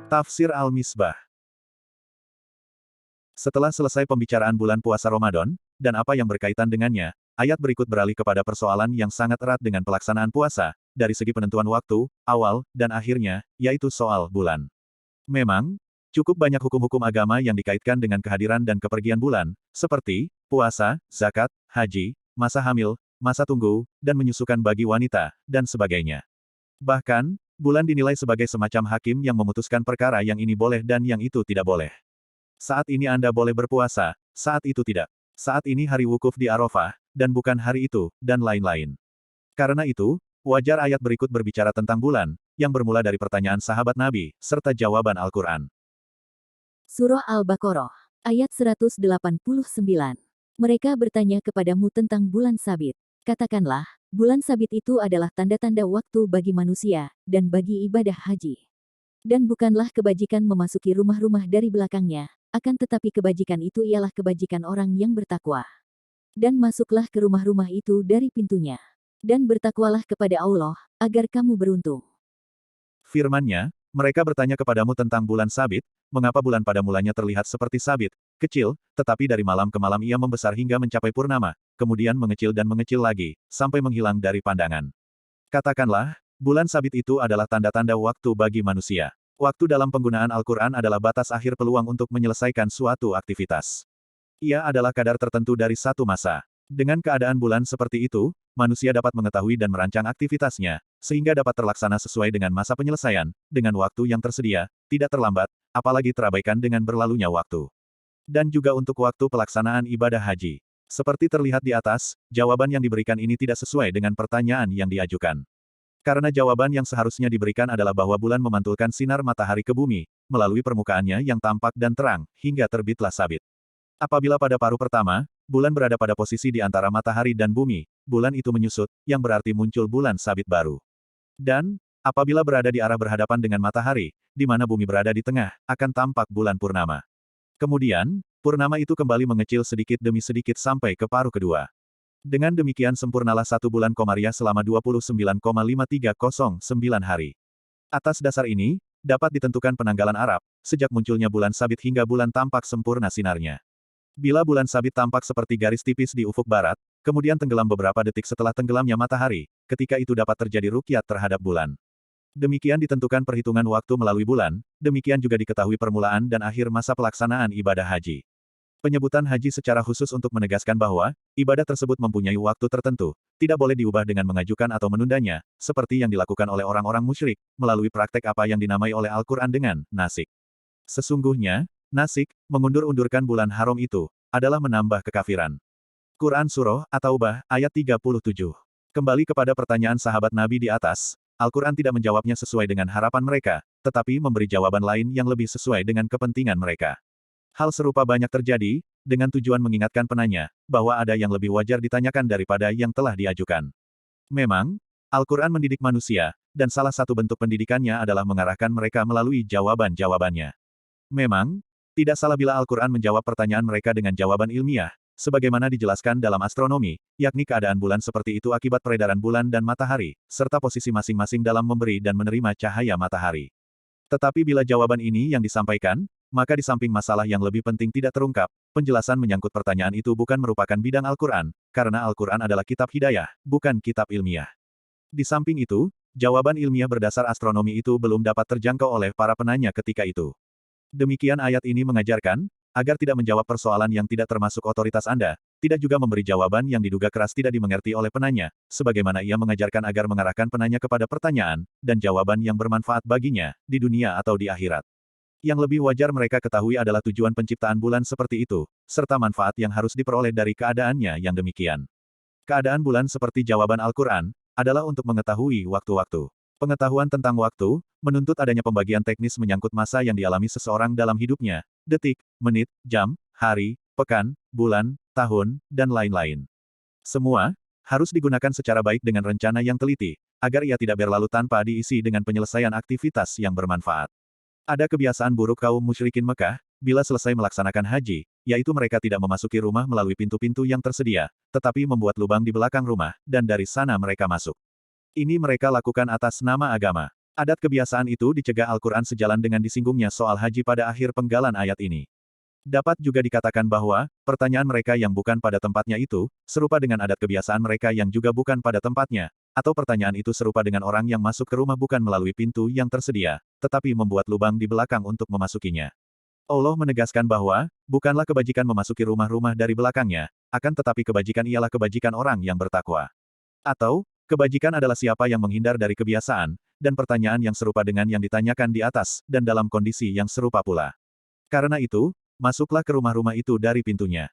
Tafsir Al-Misbah. Setelah selesai pembicaraan bulan puasa Ramadan, dan apa yang berkaitan dengannya, ayat berikut beralih kepada persoalan yang sangat erat dengan pelaksanaan puasa, dari segi penentuan waktu, awal, dan akhirnya, yaitu soal bulan. Memang, cukup banyak hukum-hukum agama yang dikaitkan dengan kehadiran dan kepergian bulan, seperti puasa, zakat, haji, masa hamil, masa tunggu, dan menyusukan bagi wanita, dan sebagainya. Bahkan, bulan dinilai sebagai semacam hakim yang memutuskan perkara yang ini boleh dan yang itu tidak boleh. Saat ini Anda boleh berpuasa, saat itu tidak. Saat ini hari wukuf di Arafah, dan bukan hari itu, dan lain-lain. Karena itu, wajar ayat berikut berbicara tentang bulan, yang bermula dari pertanyaan sahabat Nabi, serta jawaban Al-Quran. Surah Al-Baqarah, ayat 189. Mereka bertanya kepadamu tentang bulan sabit. Katakanlah, bulan sabit itu adalah tanda-tanda waktu bagi manusia, dan bagi ibadah haji. Dan bukanlah kebajikan memasuki rumah-rumah dari belakangnya, akan tetapi kebajikan itu ialah kebajikan orang yang bertakwa. Dan masuklah ke rumah-rumah itu dari pintunya. Dan bertakwalah kepada Allah, agar kamu beruntung. Firman-Nya, mereka bertanya kepadamu tentang bulan sabit, mengapa bulan pada mulanya terlihat seperti sabit, kecil, tetapi dari malam ke malam ia membesar hingga mencapai purnama, kemudian mengecil dan mengecil lagi, sampai menghilang dari pandangan. Katakanlah, bulan sabit itu adalah tanda-tanda waktu bagi manusia. Waktu dalam penggunaan Al-Quran adalah batas akhir peluang untuk menyelesaikan suatu aktivitas. Ia adalah kadar tertentu dari satu masa. Dengan keadaan bulan seperti itu, manusia dapat mengetahui dan merancang aktivitasnya, sehingga dapat terlaksana sesuai dengan masa penyelesaian, dengan waktu yang tersedia, tidak terlambat, apalagi terabaikan dengan berlalunya waktu. Dan juga untuk waktu pelaksanaan ibadah haji. Seperti terlihat di atas, jawaban yang diberikan ini tidak sesuai dengan pertanyaan yang diajukan. Karena jawaban yang seharusnya diberikan adalah bahwa bulan memantulkan sinar matahari ke bumi, melalui permukaannya yang tampak dan terang, hingga terbitlah sabit. Apabila pada paruh pertama, bulan berada pada posisi di antara matahari dan bumi, bulan itu menyusut, yang berarti muncul bulan sabit baru. Dan, apabila berada di arah berhadapan dengan matahari, di mana bumi berada di tengah, akan tampak bulan purnama. Kemudian, purnama itu kembali mengecil sedikit demi sedikit sampai ke paruh kedua. Dengan demikian sempurnalah satu bulan Komariah selama 29,5309 hari. Atas dasar ini, dapat ditentukan penanggalan Arab, sejak munculnya bulan sabit hingga bulan tampak sempurna sinarnya. Bila bulan sabit tampak seperti garis tipis di ufuk barat, kemudian tenggelam beberapa detik setelah tenggelamnya matahari, ketika itu dapat terjadi rukyat terhadap bulan. Demikian ditentukan perhitungan waktu melalui bulan, demikian juga diketahui permulaan dan akhir masa pelaksanaan ibadah haji. Penyebutan haji secara khusus untuk menegaskan bahwa, ibadah tersebut mempunyai waktu tertentu, tidak boleh diubah dengan mengajukan atau menundanya, seperti yang dilakukan oleh orang-orang musyrik, melalui praktek apa yang dinamai oleh Al-Quran dengan nasik. Sesungguhnya, nasik, mengundur-undurkan bulan haram itu, adalah menambah kekafiran. Quran Surah At-Taubah, ayat 37. Kembali kepada pertanyaan sahabat Nabi di atas, Al-Quran tidak menjawabnya sesuai dengan harapan mereka, tetapi memberi jawaban lain yang lebih sesuai dengan kepentingan mereka. Hal serupa banyak terjadi, dengan tujuan mengingatkan penanya, bahwa ada yang lebih wajar ditanyakan daripada yang telah diajukan. Memang, Al-Quran mendidik manusia, dan salah satu bentuk pendidikannya adalah mengarahkan mereka melalui jawaban-jawabannya. Memang, tidak salah bila Al-Quran menjawab pertanyaan mereka dengan jawaban ilmiah, sebagaimana dijelaskan dalam astronomi, yakni keadaan bulan seperti itu akibat peredaran bulan dan matahari, serta posisi masing-masing dalam memberi dan menerima cahaya matahari. Tetapi bila jawaban ini yang disampaikan, maka di samping masalah yang lebih penting tidak terungkap, penjelasan menyangkut pertanyaan itu bukan merupakan bidang Al-Quran, karena Al-Quran adalah kitab hidayah, bukan kitab ilmiah. Di samping itu, jawaban ilmiah berdasar astronomi itu belum dapat terjangkau oleh para penanya ketika itu. Demikian ayat ini mengajarkan, agar tidak menjawab persoalan yang tidak termasuk otoritas Anda, tidak juga memberi jawaban yang diduga keras tidak dimengerti oleh penanya, sebagaimana ia mengajarkan agar mengarahkan penanya kepada pertanyaan, dan jawaban yang bermanfaat baginya, di dunia atau di akhirat. Yang lebih wajar mereka ketahui adalah tujuan penciptaan bulan seperti itu, serta manfaat yang harus diperoleh dari keadaannya yang demikian. Keadaan bulan seperti jawaban Al-Quran, adalah untuk mengetahui waktu-waktu. Pengetahuan tentang waktu, menuntut adanya pembagian teknis menyangkut masa yang dialami seseorang dalam hidupnya, detik, menit, jam, hari, pekan, bulan, tahun, dan lain-lain. Semua, harus digunakan secara baik dengan rencana yang teliti, agar ia tidak berlalu tanpa diisi dengan penyelesaian aktivitas yang bermanfaat. Ada kebiasaan buruk kaum musyrikin Mekah, bila selesai melaksanakan haji, yaitu mereka tidak memasuki rumah melalui pintu-pintu yang tersedia, tetapi membuat lubang di belakang rumah, dan dari sana mereka masuk. Ini mereka lakukan atas nama agama. Adat kebiasaan itu dicegah Al-Quran sejalan dengan disinggungnya soal haji pada akhir penggalan ayat ini. Dapat juga dikatakan bahwa, pertanyaan mereka yang bukan pada tempatnya itu, serupa dengan adat kebiasaan mereka yang juga bukan pada tempatnya, atau pertanyaan itu serupa dengan orang yang masuk ke rumah bukan melalui pintu yang tersedia, tetapi membuat lubang di belakang untuk memasukinya. Allah menegaskan bahwa, bukanlah kebajikan memasuki rumah-rumah dari belakangnya, akan tetapi kebajikan ialah kebajikan orang yang bertakwa. Atau, kebajikan adalah siapa yang menghindar dari kebiasaan, dan pertanyaan yang serupa dengan yang ditanyakan di atas, dan dalam kondisi yang serupa pula. Karena itu, masuklah ke rumah-rumah itu dari pintunya.